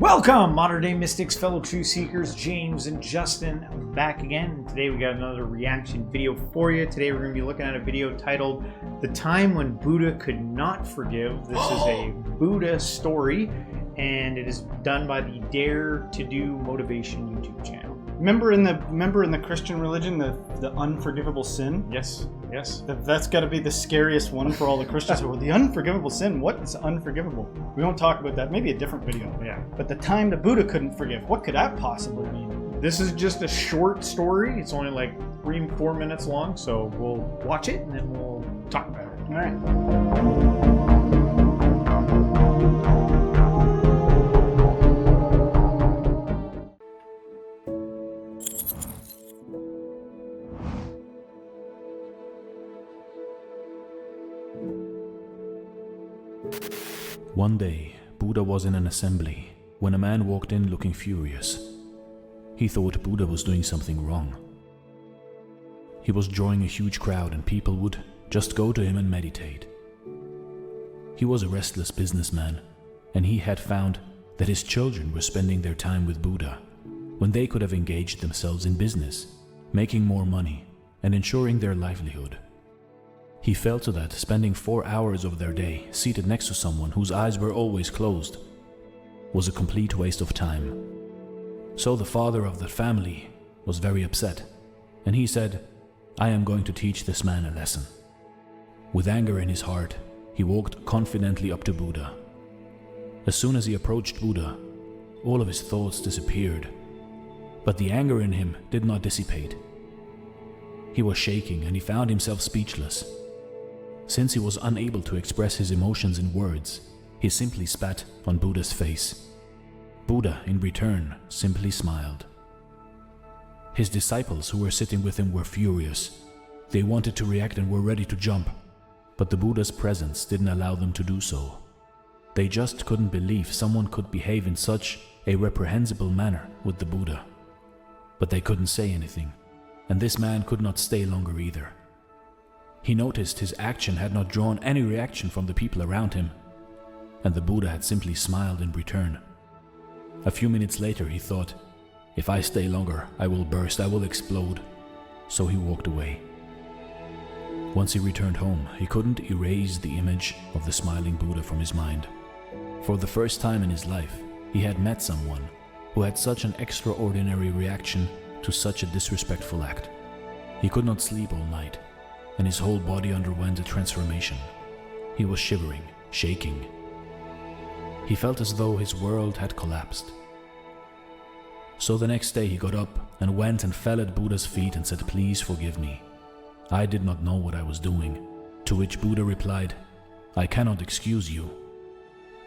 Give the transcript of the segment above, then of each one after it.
Welcome, modern day mystics, fellow truth seekers, James and Justin back again. Today we got another reaction video for you. Today we're going to be looking at a video titled The Time When Buddha Could Not Forgive. This is a Buddha story, and it is done by the Dare to Do Motivation YouTube channel. Remember in the Christian religion, the unforgivable sin? Yes. That's got to be the scariest one for all the Christians. Well, the unforgivable sin, what is unforgivable? We won't talk about that. Maybe a different video. Yeah. But the time the Buddha couldn't forgive, what could that possibly mean? This is just a short story. It's only like 3-4 minutes long, so we'll watch it and then we'll talk about it. All right. One day, Buddha was in an assembly when a man walked in looking furious. He thought Buddha was doing something wrong. He was drawing a huge crowd and people would just go to him and meditate. He was a restless businessman, and he had found that his children were spending their time with Buddha when they could have engaged themselves in business, making more money and ensuring their livelihood. He felt to that spending 4 hours of their day seated next to someone whose eyes were always closed was a complete waste of time. So the father of the family was very upset, and he said, "I am going to teach this man a lesson." With anger in his heart, he walked confidently up to Buddha. As soon as he approached Buddha, all of his thoughts disappeared, but the anger in him did not dissipate. He was shaking and he found himself speechless. Since he was unable to express his emotions in words, he simply spat on Buddha's face. Buddha, in return, simply smiled. His disciples who were sitting with him were furious. They wanted to react and were ready to jump, but the Buddha's presence didn't allow them to do so. They just couldn't believe someone could behave in such a reprehensible manner with the Buddha. But they couldn't say anything, and this man could not stay longer either. He noticed his action had not drawn any reaction from the people around him, and the Buddha had simply smiled in return. A few minutes later he thought, "If I stay longer, I will burst, I will explode." So he walked away. Once he returned home, he couldn't erase the image of the smiling Buddha from his mind. For the first time in his life, he had met someone who had such an extraordinary reaction to such a disrespectful act. He could not sleep all night, and his whole body underwent a transformation. He was shivering, shaking. He felt as though his world had collapsed. So the next day he got up and went and fell at Buddha's feet and said, "Please forgive me. I did not know what I was doing." To which Buddha replied, "I cannot excuse you."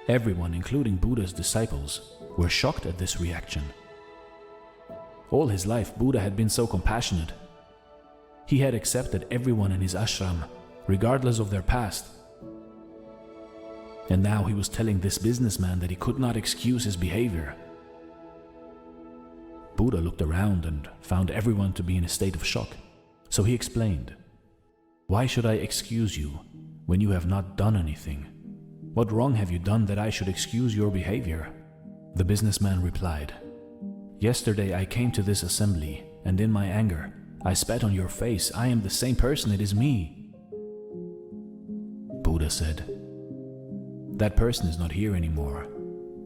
Everyone, including Buddha's disciples, were shocked at this reaction. All his life, Buddha had been so compassionate. He had accepted everyone in his ashram, regardless of their past. And now he was telling this businessman that he could not excuse his behavior. Buddha looked around and found everyone to be in a state of shock. So he explained, "Why should I excuse you when you have not done anything? What wrong have you done that I should excuse your behavior?" The businessman replied, "Yesterday I came to this assembly, and in my anger, I spat on your face. I am the same person, it is me." Buddha said, "That person is not here anymore.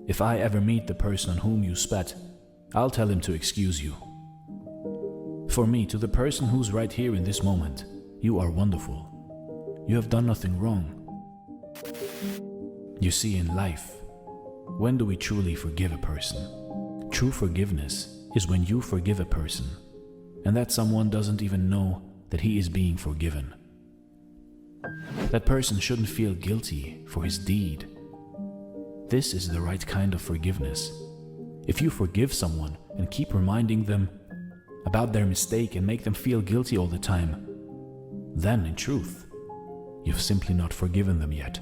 If I ever meet the person on whom you spat, I'll tell him to excuse you. For me, to the person who's right here in this moment, you are wonderful. You have done nothing wrong." You see, in life, when do we truly forgive a person? True forgiveness is when you forgive a person, and that someone doesn't even know that he is being forgiven. That person shouldn't feel guilty for his deed. This is the right kind of forgiveness. If you forgive someone and keep reminding them about their mistake and make them feel guilty all the time, then in truth, you've simply not forgiven them yet.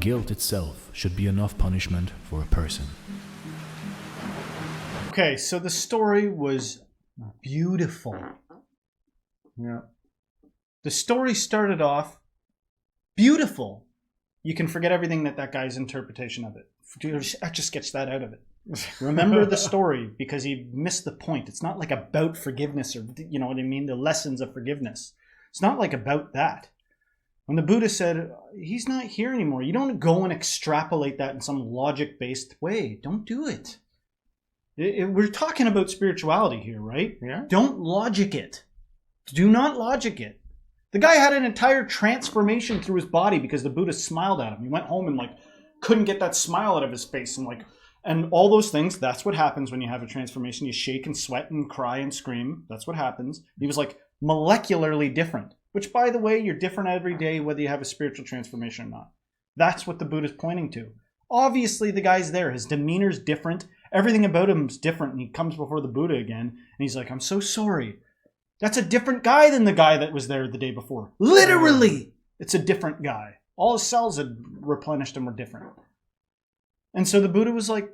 Guilt itself should be enough punishment for a person. Okay, so the story was beautiful. Yeah. The story started off beautiful. You can forget everything that guy's interpretation of it. That just gets that out of it. Remember the story, because he missed the point. It's not like about forgiveness, or you know what I mean, the lessons of forgiveness. It's not like about that. When the Buddha said, he's not here anymore, you don't go and extrapolate that in some logic-based way. Don't do it. We're talking about spirituality here, right? Yeah. Don't logic it. Do not logic it. The guy had an entire transformation through his body because the Buddha smiled at him. He went home and like couldn't get that smile out of his face, and all those things. That's what happens when you have a transformation. You shake and sweat and cry and scream. That's what happens. He was like molecularly different, which, by the way, you're different every day whether you have a spiritual transformation or not. That's what the Buddha's pointing to. Obviously, the guy's there. His demeanor's different. Everything about him's different. And he comes before the Buddha again, and he's like, I'm so sorry. That's a different guy than the guy that was there the day before. Literally, it's a different guy. All his cells had replenished and were different. And so the Buddha was like,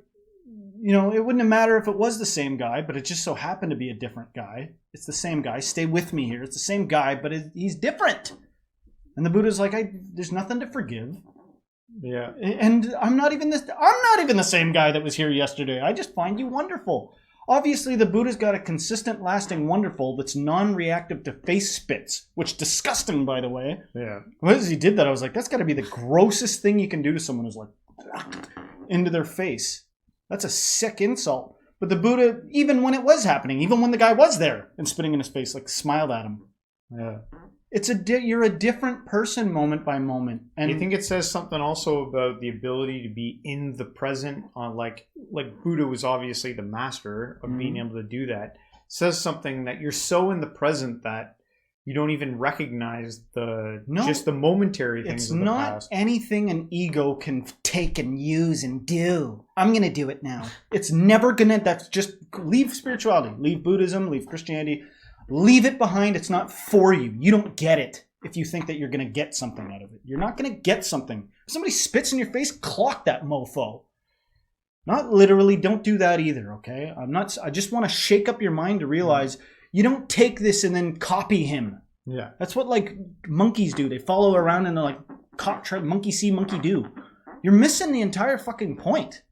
you know, it wouldn't matter if it was the same guy, but it just so happened to be a different guy. It's the same guy. Stay with me here. It's the same guy, but he's different. And the Buddha's like, there's nothing to forgive. Yeah. And I'm not even the same guy that was here yesterday. I just find you wonderful. Obviously, the Buddha's got a consistent, lasting wonderful that's non-reactive to face spits, which disgusting, by the way. Yeah. As he did that, I was like, that's got to be the grossest thing you can do to someone who's like, into their face. That's a sick insult. But the Buddha, even when it was happening, even when the guy was there and spitting in his face, like smiled at him. Yeah. It's you're a different person moment by moment. And you think it says something also about the ability to be in the present, on like Buddha was obviously the master of being able to do that. It says something that you're so in the present that you don't even recognize just the momentary things it's of the not past. Anything an ego can take and use and do. I'm going to do it now. It's never going to, that's just, leave spirituality, leave Buddhism, leave Christianity, leave it behind. It's not for you. You don't get it if you think that you're going to get something out of it. You're not going to get something. If somebody spits in your face, clock that mofo. Not literally, don't do that either, okay? I just want to shake up your mind to realize you don't take this and then copy him. Yeah. That's what like monkeys do. They follow around and they're like, monkey see, monkey do. You're missing the entire fucking point.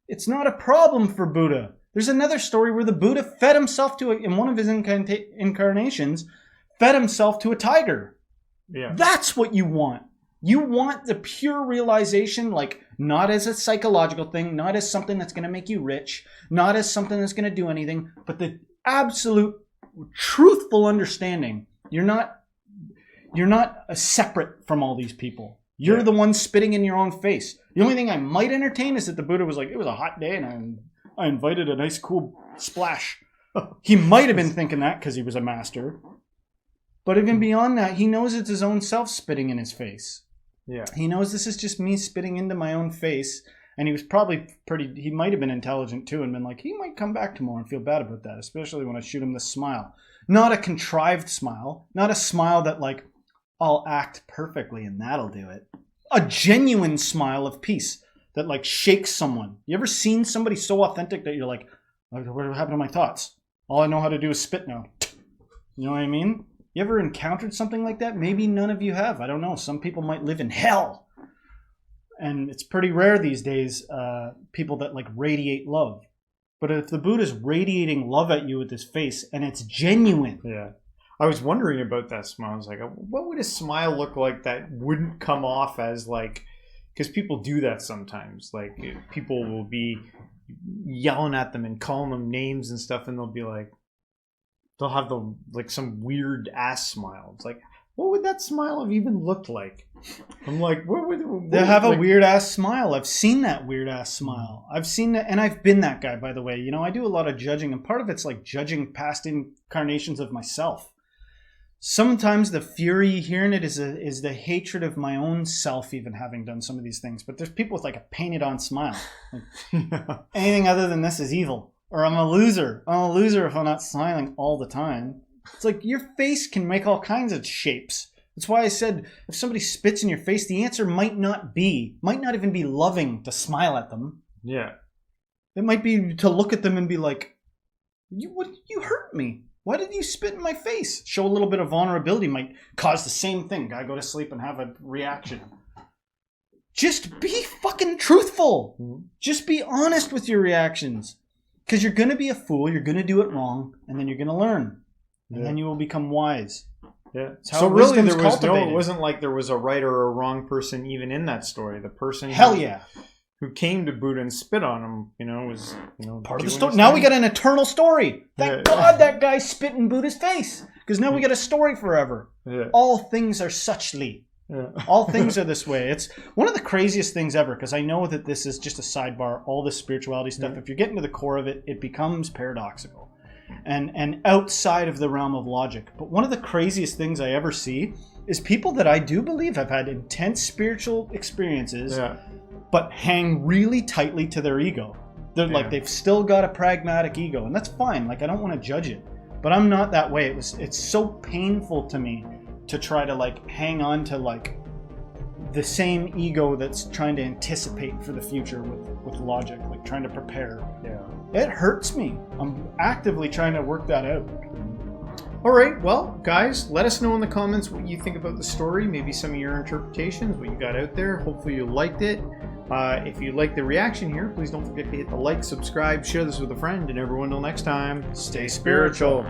It's not a problem for Buddha. There's another story where the Buddha fed himself in one of his incarnations, fed himself to a tiger. Yeah. That's what you want. You want the pure realization, like not as a psychological thing, not as something that's going to make you rich, not as something that's going to do anything, but the absolute truthful understanding. You're not separate from all these people. You're the one spitting in your own face. The only thing I might entertain is that the Buddha was like, it was a hot day and I invited a nice cool splash. He might have been thinking that because he was a master. But even beyond that, he knows it's his own self spitting in his face. Yeah. He knows this is just me spitting into my own face. And he was probably he might have been intelligent too and been like, he might come back tomorrow and feel bad about that, especially when I shoot him this smile. Not a contrived smile, not a smile that like, I'll act perfectly and that'll do it. A genuine smile of peace that like shakes someone. You ever seen somebody so authentic that you're like, what happened to my thoughts? All I know how to do is spit now. You know what I mean? You ever encountered something like that? Maybe none of you have. I don't know. Some people might live in hell. And it's pretty rare these days, people that like radiate love. But if the Buddha's radiating love at you with his face and it's genuine. Yeah. I was wondering about that smile. I was like, what would a smile look like that wouldn't come off as like, because people do that sometimes. Like people will be yelling at them and calling them names and stuff. And they'll be like, they'll have some weird ass smile. It's like, what would that smile have even looked like? I'm like, they have a weird ass smile. I've seen that weird ass smile. I've seen that, and I've been that guy, by the way. You know, I do a lot of judging, and part of it's like judging past incarnations of myself. Sometimes the fury you hear in it is the hatred of my own self, even having done some of these things. But there's people with like a painted on smile. Like, anything other than this is evil. Or I'm a loser. I'm a loser if I'm not smiling all the time. It's like your face can make all kinds of shapes. That's why I said if somebody spits in your face, the answer might not even be loving to smile at them. Yeah. It might be to look at them and be like, you hurt me. Why did you spit in my face? Show a little bit of vulnerability might cause the same thing. Guy go to sleep and have a reaction. just be fucking truthful. Mhm. Just be honest with your reactions. Because you're going to be a fool, you're going to do it wrong, and then you're going to learn. And then you will become wise. Yeah. It's how So really, wisdom's there was cultivated. it wasn't like there was a right or a wrong person even in that story. The person Hell yeah. who came to Buddha and spit on him, was, Part of the doing story. his Now thing. we got an eternal story. Thank Yeah. God that guy spit in Buddha's face. Because now we got a story forever. Yeah. All things are suchly. Yeah. All things are this way. It's one of the craziest things ever, because I know that this is just a sidebar. All this spirituality stuff, if you're getting to the core of it, it becomes paradoxical and outside of the realm of logic. But one of the craziest things I ever see is people that I do believe have had intense spiritual experiences, Yeah. but hang really tightly to their ego. They're like, they've still got a pragmatic ego, and that's fine. Like, I don't want to judge it, but I'm not that way. It's so painful to me to try to like hang on to like the same ego that's trying to anticipate for the future with logic, like trying to prepare. Yeah. It hurts me. I'm actively trying to work that out. All right, well, guys, let us know in the comments what you think about the story, maybe some of your interpretations, what you got out there. Hopefully you liked it. If you like the reaction here, please don't forget to hit the like, subscribe, share this with a friend, and everyone till next time, stay spiritual.